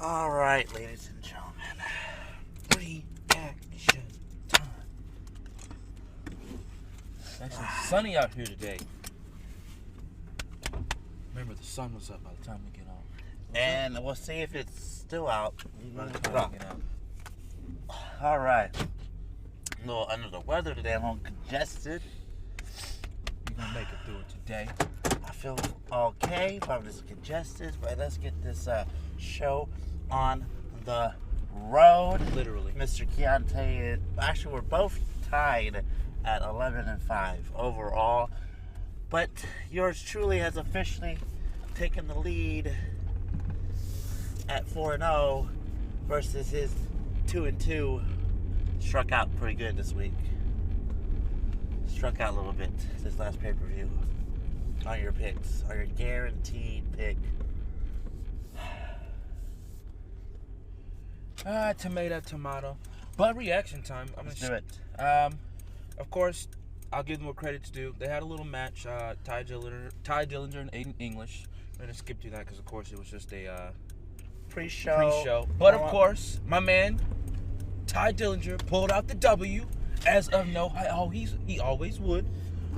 All right, ladies and gentlemen, reaction time. It's actually sunny out here today. Remember, the sun was up by the time we get on. And we'll see if it's still out. By the time we get out. All right. A little under the weather today. I'm a little congested. You're gonna make it through it today. I feel okay, but I'm just congested. But let's get this show on the road. Literally. Mr. Qeyante. Actually, we're both tied at 11-5 overall. But yours truly has officially taken the lead at 4-0 versus his 2-2. Struck out pretty good this week. Struck out a little bit this last pay-per-view on your picks, on your guaranteed pick. Tomato. But reaction time. Let's do it. Of course, I'll give them what credit's due. They had a little match. Ty Dillinger and Aiden English. I'm gonna skip through that because, of course, it was just a pre-show. But of course, my man Ty Dillinger pulled out the W, as of he always would.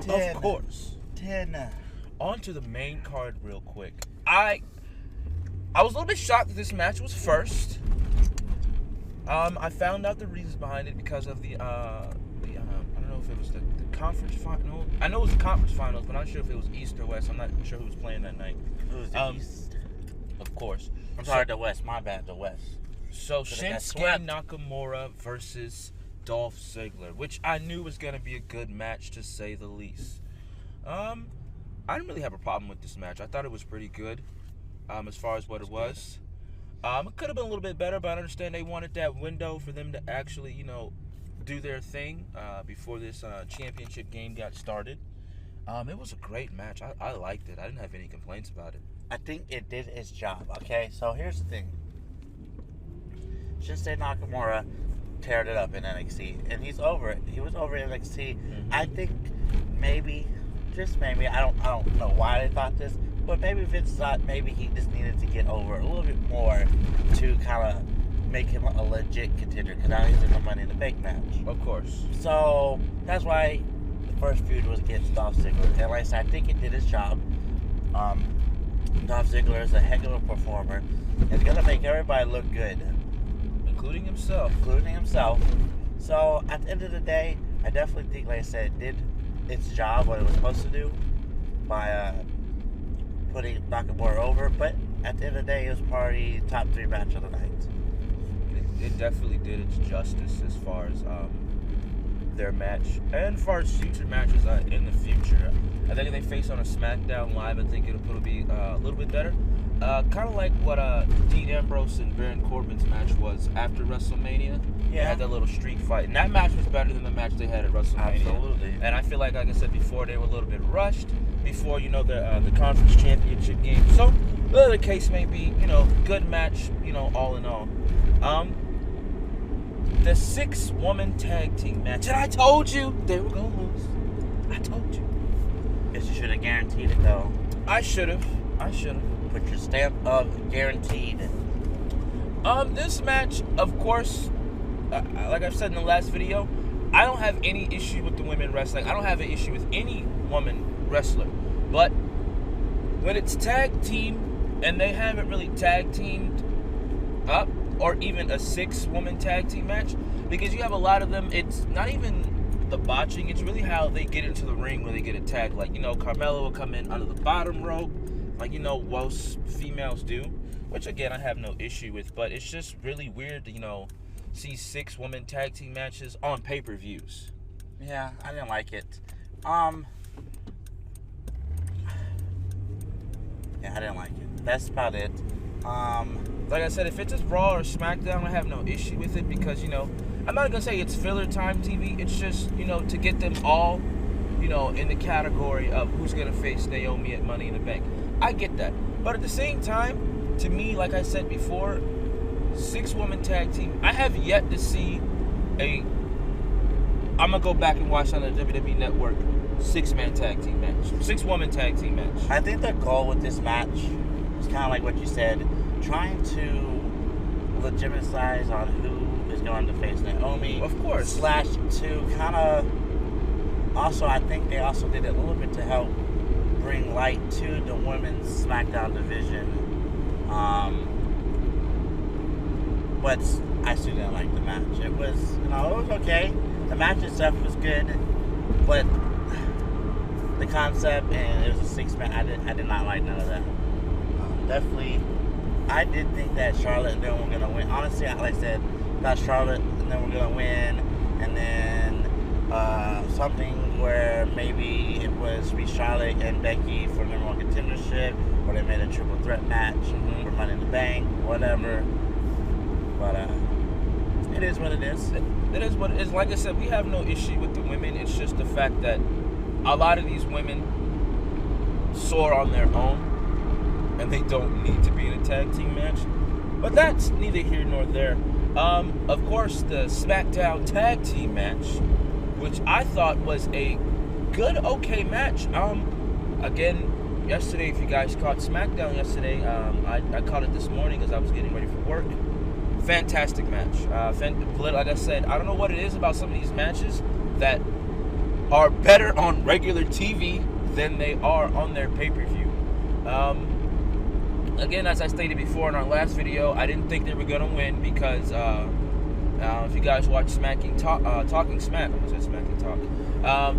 10. Of course. 10. On to the main card real quick. I was a little bit shocked that this match was first. I found out the reasons behind it because of the I don't know if it was the conference final. I know it was the conference finals, but I'm not sure if it was East or West. I'm not sure who was playing that night. It was the East. Of course. I'm sorry, the West. My bad, the West. So Shinsuke Nakamura versus Dolph Ziggler, which I knew was going to be a good match to say the least. I didn't really have a problem with this match. I thought it was pretty good as far as what it was. It could have been a little bit better, but I understand they wanted that window for them to actually, do their thing before this championship game got started. It was a great match. I liked it. I didn't have any complaints about it. I think it did its job, okay? So here's the thing. Shinsuke Nakamura teared it up in NXT, and he's over it. He was over in NXT. Mm-hmm. I think maybe, just maybe, I don't know why they thought this, but maybe Vince thought maybe he just needed to get over a little bit more to kind of make him a legit contender, because now he's in the Money in the Bank match. Of course. So that's why the first feud was against Dolph Ziggler. And like I said, I think it did its job. Dolph Ziggler is a heck of a performer. It's going to make everybody look good. Including himself. So at the end of the day, I definitely think, like I said, it did its job, what it was supposed to do, by putting Nakamura over. But at the end of the day, it was probably top 3 match of the night. It definitely did its justice as far as their match, and as far as future matches in the future. I think if they face on a SmackDown Live, I think it'll be a little bit better. Kind of like what Dean Ambrose and Baron Corbin's match was after WrestleMania. Yeah. They had that little street fight, and that match was better than the match they had at WrestleMania. Absolutely. And I feel like I said before, they were a little bit rushed before, the conference championship game. So, whatever the case may be, good match, all in all. The 6-woman tag team match. And I told you they were going to lose. I told you. Guess you should have guaranteed it, though. I should have. Put your stamp of guaranteed. This match, of course, like I've said in the last video, I don't have any issue with the women wrestling. I don't have an issue with any woman wrestler. But when it's tag team, and they haven't really tag teamed up, or even a 6-woman tag team match, because you have a lot of them, it's not even the botching, it's really how they get into the ring when they get attacked. Like, Carmella will come in under the bottom rope, like, most females do, which, again, I have no issue with, but it's just really weird to, see 6-woman tag team matches on pay-per-views. Yeah, I didn't like it. Yeah, I didn't like it. That's about it. Like I said, if it's just Raw or SmackDown, I have no issue with it because, I'm not going to say it's filler time TV. It's just, to get them all, in the category of who's going to face Naomi at Money in the Bank. I get that. But at the same time, to me, like I said before, 6-woman tag team, I have yet to see I'm going to go back and watch on the WWE Network 6-man tag team match. 6-woman tag team match. I think the goal with this match is kind of like what you said, trying to legitimize on who is going to face Naomi. Of course. / to kind of also, I think they also did it a little bit to help bring light to the women's SmackDown division. But I still didn't like the match. It was, it was okay. The match itself was good, but the concept, and it was a 6-man. I did not like none of that. Definitely, I did think that Charlotte and them were gonna win. Honestly, like I said, thought Charlotte and them were gonna win, and then something where maybe it was be Charlotte and Becky for number one contendership, or they made a triple threat match for Money in the Bank, whatever. But it is what it is. It is what it is. Like I said, we have no issue with the women. It's just the fact that a lot of these women soar on their own, and they don't need to be in a tag team match. But that's neither here nor there. Of course, the SmackDown tag team match, which I thought was a good, okay match. Again, yesterday, if you guys caught SmackDown yesterday, I caught it this morning as I was getting ready for work. Fantastic match. Like I said, I don't know what it is about some of these matches that are better on regular TV than they are on their pay-per-view. Again, as I stated before in our last video, I didn't think they were going to win because if you guys watch Talking Smack, I said Smacking Talk.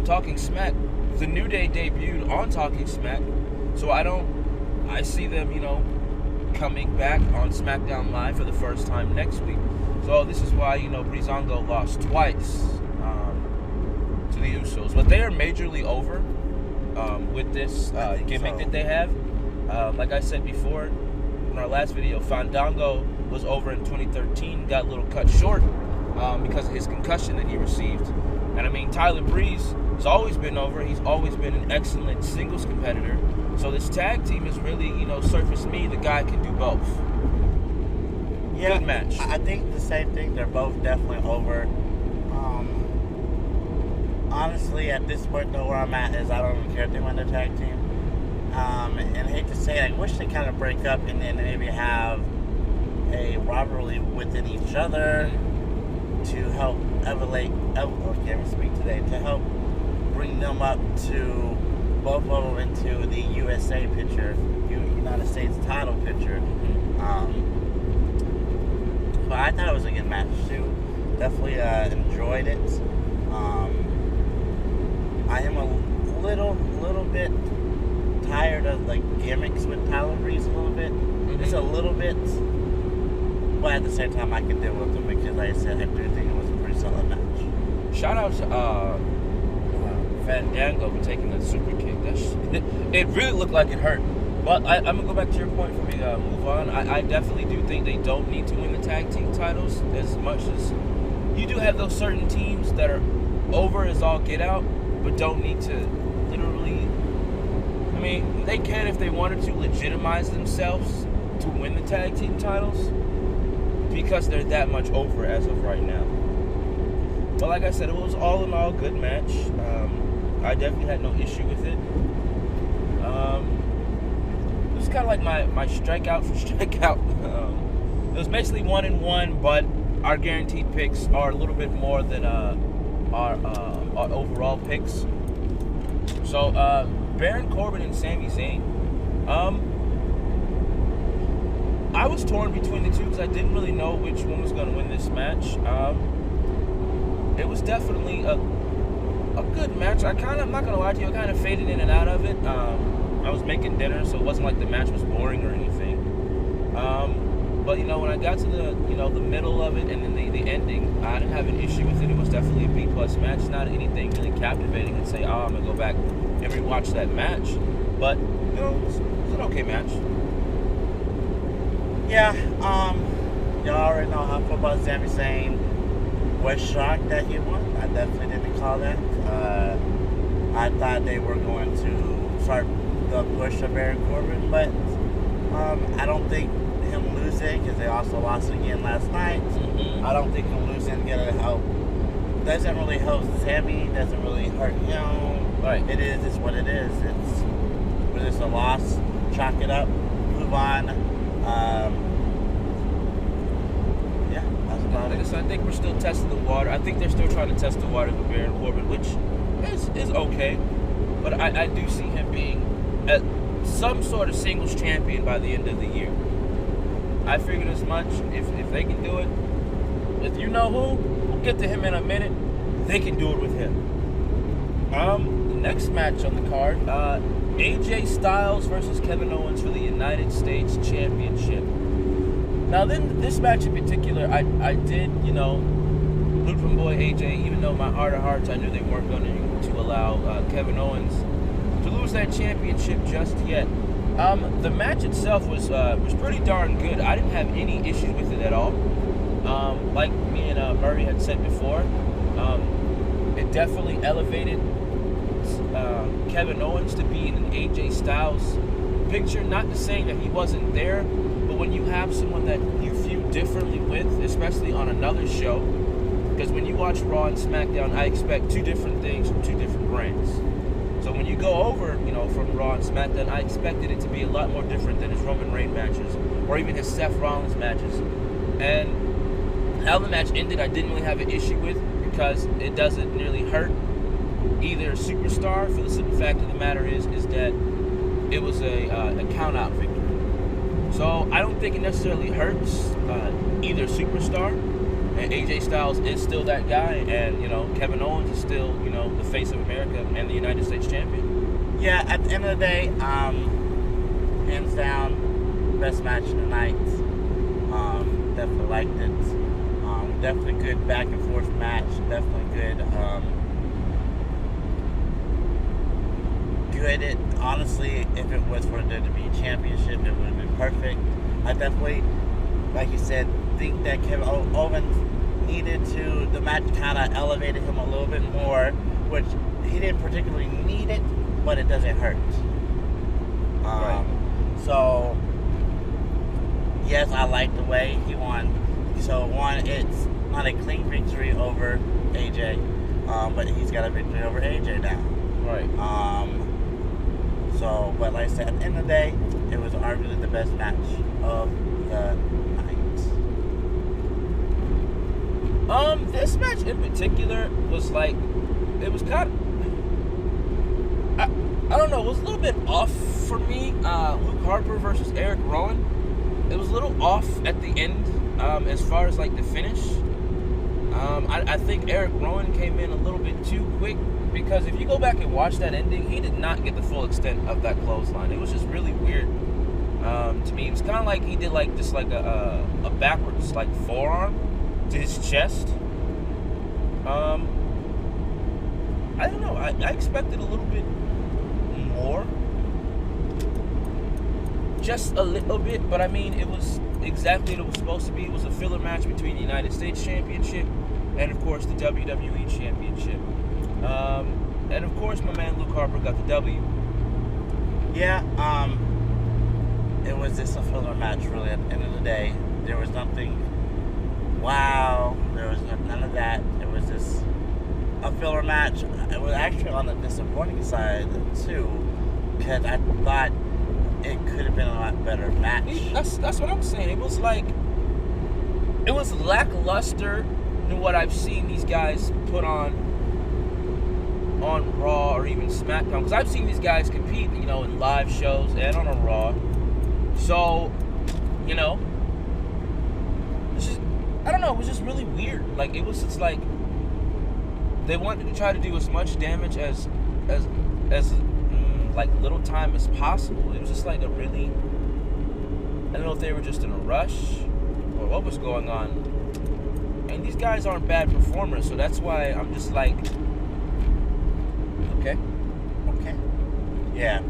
Talking Smack, the New Day debuted on Talking Smack, so I see them, coming back on SmackDown Live for the first time next week. So this is why, Breezango lost twice to the Usos. But they are majorly over with this gimmick that they have. Like I said before in our last video, Fandango was over in 2013, got a little cut short because of his concussion that he received. And I mean, Tyler Breeze has always been over. He's always been an excellent singles competitor. So this tag team has really, surfaced me. The guy can do both. Yeah, good match. I think the same thing. They're both definitely over. Honestly, at this point, though, where I'm at is I don't even care if they win the tag team. And I hate to say it, I wish they kind of break up and then maybe have a rivalry within each other to help to help bring them up to both of them into the USA picture, United States title picture. But I thought it was a good match too. Definitely enjoyed it. I am a little bit tired of like gimmicks with Tyler Breeze a little bit. Just a little bit. But at the same time, I can deal with them because, like I said, I do think it was a pretty solid match. Shout out to Fandango for taking that super kick. It really looked like it hurt. But I'm going to go back to your point for me to move on. I definitely do think they don't need to win the tag team titles as much as you do have those certain teams that are over as all get out, but don't need to literally... I mean, they can if they wanted to legitimize themselves to win the tag team titles because they're that much over as of right now. But like I said, it was all in all a good match. I definitely had no issue with it. It was kind of like my strikeout for strikeout. It was basically 1-1, but our guaranteed picks are a little bit more than our overall picks. So Baron Corbin and Sami Zayn. I was torn between the two because I didn't really know which one was going to win this match. It was definitely a good match. I'm not going to lie to you, I kind of faded in and out of it. I was making dinner, so it wasn't like the match was boring or anything. But, when I got to the middle of it and then the ending, I didn't have an issue with it. It was definitely a B+ match. It's not anything really captivating and say, I'm going to go back and rewatch that match. But, it was an okay match. Yeah, y'all already know how I feel about Sami Zayn. Was shocked that he won. I definitely didn't call that. I thought they were going to start the push of Baron Corbin, but I don't think him losing, because they also lost again last night. I don't think him losing gonna help. Doesn't really help Sami. Doesn't really hurt him. Right. It is what it is. It's just a loss. Chalk it up. Move on. about Like I it. said, I think we're still testing the water. I think they're still trying to test the water with Baron Corbin, which is okay. But I do see him being some sort of singles champion by the end of the year. I figured as much. If they can do it with you know who, we'll get to him in a minute. They can do it with him. The next match on the card, AJ Styles versus Kevin Owens for the United States Championship. Now, then this match in particular, I did, root for my boy AJ, even though my heart of hearts I knew they weren't going to allow Kevin Owens to lose that championship just yet. The match itself was pretty darn good. I didn't have any issues with it at all. Like me and Murry had said before, it definitely elevated Kevin Owens to be in an AJ Styles picture. Not to say that he wasn't there, but when you have someone that you feud differently with, especially on another show, because when you watch Raw and SmackDown, I expect two different things from two different brands. So when you go over, from Raw and SmackDown, I expected it to be a lot more different than his Roman Reigns matches, or even his Seth Rollins matches. And how the match ended, I didn't really have an issue with, because it doesn't nearly hurt either superstar. For the simple fact of the matter is that it was a count-out victory. So I don't think it necessarily hurts either superstar. And AJ Styles is still that guy, and Kevin Owens is still the face of America and the United States champion. Yeah, at the end of the day, hands down, best match of the night. Definitely liked it. Definitely good back and forth match. Definitely good. Good. Honestly, if it was for the WWE Championship, it would have been perfect. I definitely, like you said, think that Kevin Owens needed to, the match kind of elevated him a little bit more, which he didn't particularly need it, but it doesn't hurt. Right. So, yes, I like the way he won. So, one, it's not a clean victory over AJ, but he's got a victory over AJ now. Right. So, but like I said, at the end of the day, it was arguably the best match of the night. This match in particular was like, it was kind of, I don't know, it was a little bit off for me. Luke Harper versus Eric Rowan. It was a little off at the end, as far as like the finish. I think Eric Rowan came in a little bit too quick, because if you go back and watch that ending, he did not get the full extent of that clothesline. It was just really weird to me. It was kind of like he did like just like a backwards like forearm to his chest. I don't know. I expected a little bit more, just a little bit. But I mean, it was exactly what it was supposed to be. It was a filler match between the United States Championship and, of course, the WWE Championship. And of course, my man Luke Harper got the W. Yeah, it was just a filler match, really. At the end of the day, there was nothing. Wow, there was none of that. It was just a filler match. It was actually on the disappointing side too, because I thought it could have been a lot better match. That's what I'm saying. It was like, it was lackluster than what I've seen these guys put on Raw or even SmackDown, because I've seen these guys compete, in live shows and on a Raw. So, it's just, I don't know, it was just really weird. Like, it was just like they wanted to try to do as much damage as like little time as possible. It was just like a really, I don't know if they were just in a rush or what was going on. And these guys aren't bad performers, so that's why I'm just like, okay. Yeah.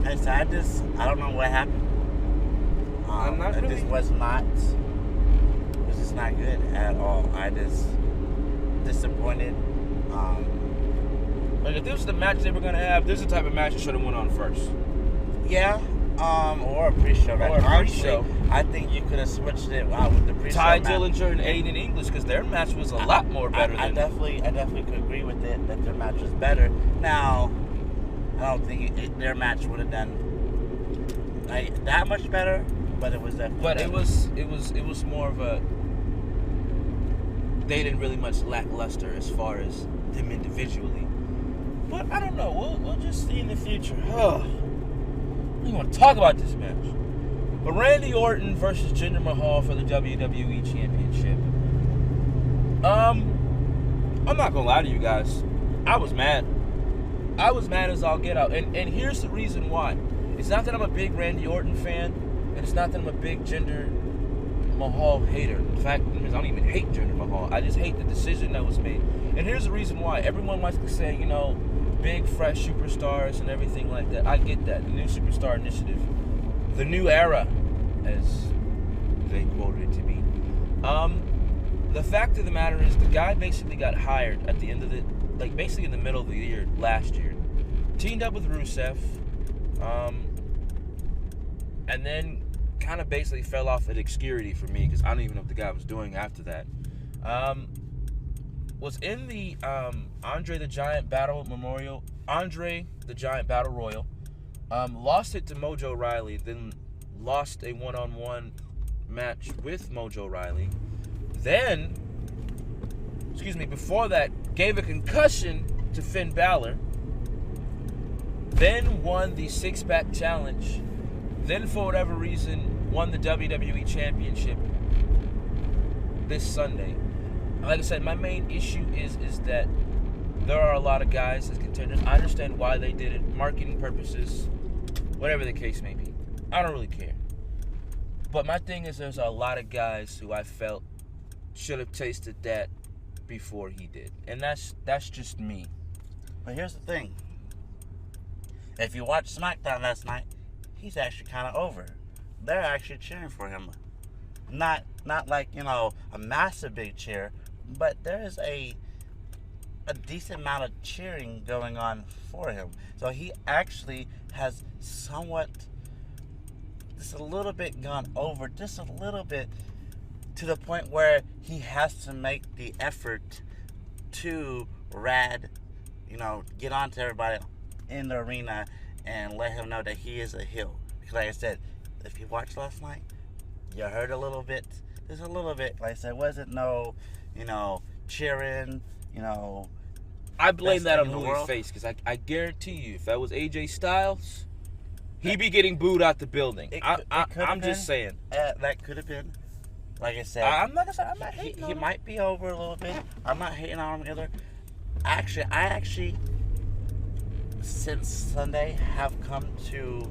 And so I don't know what happened. It was just not good at all. I just disappointed. Like, if this was the match they were gonna have, this is the type of match that should have went on first. Yeah. Or a pre-show. Or a pre-show. I think you could have switched it out with the pre-show. Ty Dillinger and Aiden English, because their match was a lot more better. I definitely could agree with it that their match was better. Now, I don't think their match would have done like that much better, but it was definitely. But better. it was more of a. they didn't really much lackluster as far as them individually. But I don't know. We'll just see in the future. Oh, I don't want to talk about this match. But Randy Orton versus Jinder Mahal for the WWE Championship. I'm not gonna lie to you guys. I was mad. I was mad as all get out. And here's the reason why. It's not that I'm a big Randy Orton fan, and it's not that I'm a big Jinder Mahal hater. In fact, I don't even hate Jinder Mahal. I just hate the decision that was made. And here's the reason why. Everyone likes to say, you know, big, fresh superstars and everything like that. I get that. The new superstar initiative. The new era, as they quoted it to be. The fact of the matter is the guy basically got hired at the end of the, like basically in the middle of the year last year. Teamed up with Rusev. And then kind of basically fell off at obscurity for me because I don't even know what the guy was doing after that. Was in the Andre the Giant Battle Memorial. Andre the Giant Battle Royal. Lost it to Mojo Rawley. Then lost a one-on-one match with Mojo Rawley. Then, before that, gave a concussion to Finn Balor. Then won the six-pack challenge. Then, for whatever reason, won the WWE Championship this Sunday. Like I said, my main issue is that there are a lot of guys as contenders. I understand why they did it, marketing purposes, whatever the case may be. I don't really care. But my thing is there's a lot of guys who I felt should have tasted that before he did. And that's just me. But here's the thing. If you watch SmackDown last night, he's actually kind of over. They're actually cheering for him. Not like, you know, a massive big cheer, but there is a decent amount of cheering going on for him. So he actually has somewhat, just a little bit gone over, just a little bit, to the point where he has to make the effort to get on to everybody in the arena and let him know that he is a heel. Because like I said, if you watched last night, you heard a little bit, just a little bit. Like I said, wasn't no, cheering, I blame that on Louis' face because I guarantee you, if that was AJ Styles, he'd be getting booed out the building. I'm just saying. That could have been. Like I said, I'm not hating on him. He might be over a little bit. I'm not hating on him either. I since Sunday, have come to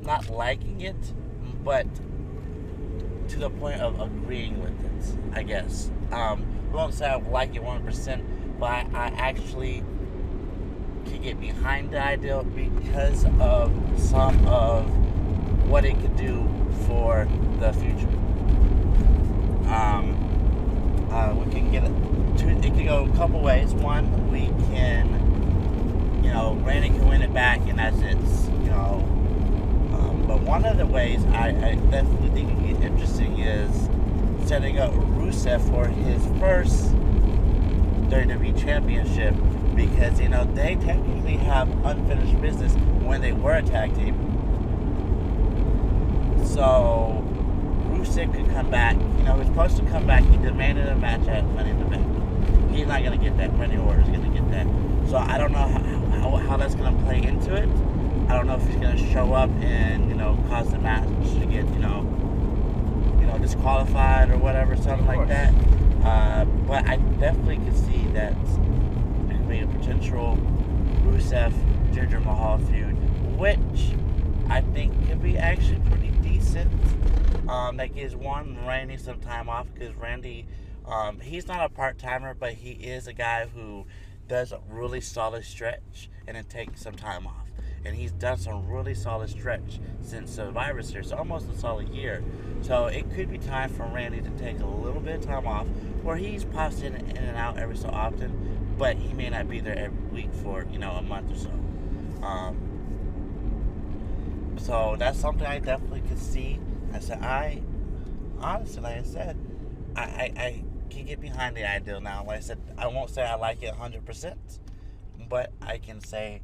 not liking it, but to the point of agreeing with it, I guess. I won't say I like it 100%, but I actually can get behind the idea because of some of what it could do for the future. We can get it can go a couple ways. One, we can, Randy can win it back, and that's it. But one of the ways I definitely think it gets interesting is setting up Rusev for his first WWE Championship, because they technically have unfinished business when they were a tag team. So Rusev could come back. He was supposed to come back. He demanded a match at Money in the Bank. He's not going to get that. Randy Orton's going to get that. So I don't know how that's going to play into it. I don't know if he's going to show up and, cause the match to get, disqualified or whatever, something like that. But I definitely could see that it could be a potential Rusev Jinder Mahal feud, which I think could be actually pretty decent. That gives Randy some time off, because Randy, he's not a part-timer, but he is a guy who does a really solid stretch and then takes some time off. And he's done some really solid stretch since Survivor Series, almost a solid year. So it could be time for Randy to take a little bit of time off, where he's pops in and out every so often, but he may not be there every week for, a month or so. So that's something I definitely could see. Honestly, like I said, I can get behind the idea now. Like I said, I won't say I like it 100%, but I can say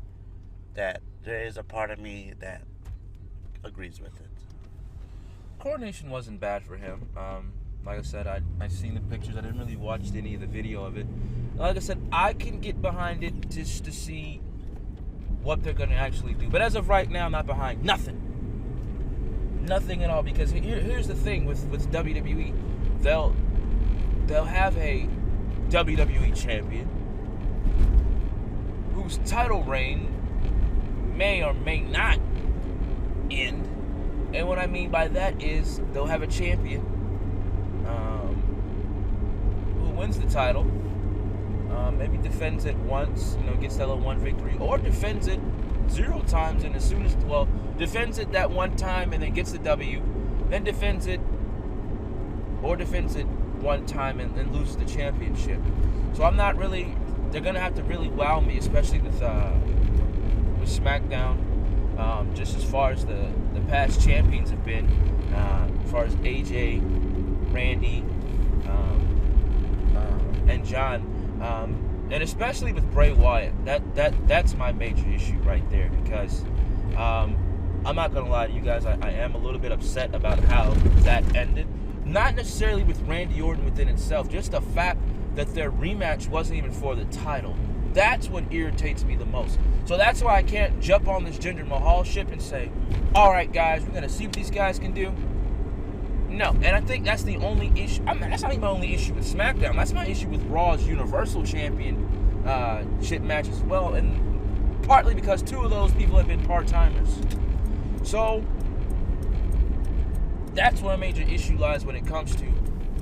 that there is a part of me that agrees with it. Coronation wasn't bad for him. Like I said, I seen the pictures. I didn't really watch any of the video of it. Like I said, I can get behind it just to see what they're going to actually do. But as of right now, I'm not behind nothing. Nothing at all. Because here's the thing with WWE. They'll have a WWE champion whose title reign may or may not end. And what I mean by that is they'll have a champion who wins the title, maybe defends it once, gets that little one victory, or defends it 0 times, and as soon as, defends it that one time and then gets the W, then defends it 1 time and loses the championship. So I'm not really, they're going to have to really wow me, especially with SmackDown, just as far as the past champions have been, as far as AJ, Randy, and John, and especially with Bray Wyatt. That's my major issue right there, because I'm not gonna lie to you guys, I am a little bit upset about how that ended. Not necessarily with Randy Orton within itself, just the fact that their rematch wasn't even for the title. That's what irritates me the most. So that's why I can't jump on this Jinder Mahal ship and say, all right, guys, we're going to see what these guys can do. No, and I think that's the only issue. I mean, that's not even my only issue with SmackDown. That's my issue with Raw's Universal Championship match as well, and partly because 2 of those people have been part-timers. So that's where a major issue lies when it comes to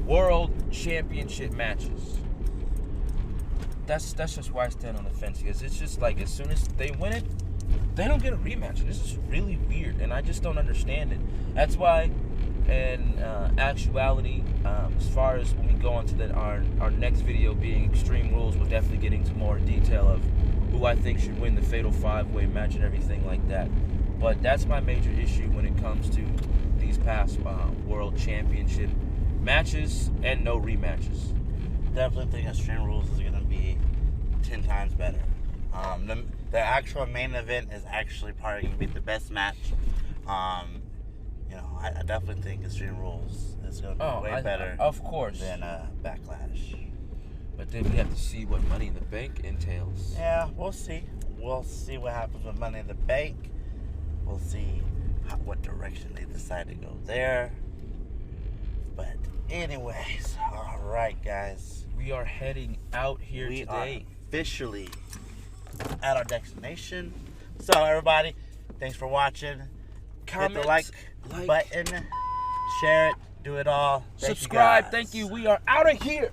World Championship matches. That's just why I stand on the fence, because it's just like as soon as they win it, they don't get a rematch. And this is really weird, and I just don't understand it. That's why, in actuality, as far as when we go on to our next video being Extreme Rules, we'll definitely get into more detail of who I think should win the Fatal 5-Way match and everything like that. But that's my major issue when it comes to these past World Championship matches and no rematches. Definitely think Extreme Rules is going to be 10 times better. The actual main event is actually probably going to be the best match. I definitely think Extreme Rules is going to be way better. Of course. Than Backlash. But then we have to see what Money in the Bank entails. Yeah, we'll see. We'll see what happens with Money in the Bank. We'll see what direction they decide to go there. But anyways, all right, guys. We are heading out here today. We are officially at our destination. So, everybody, thanks for watching. Comment, hit the like button, share it, do it all. Subscribe. Thank you. We are out of here.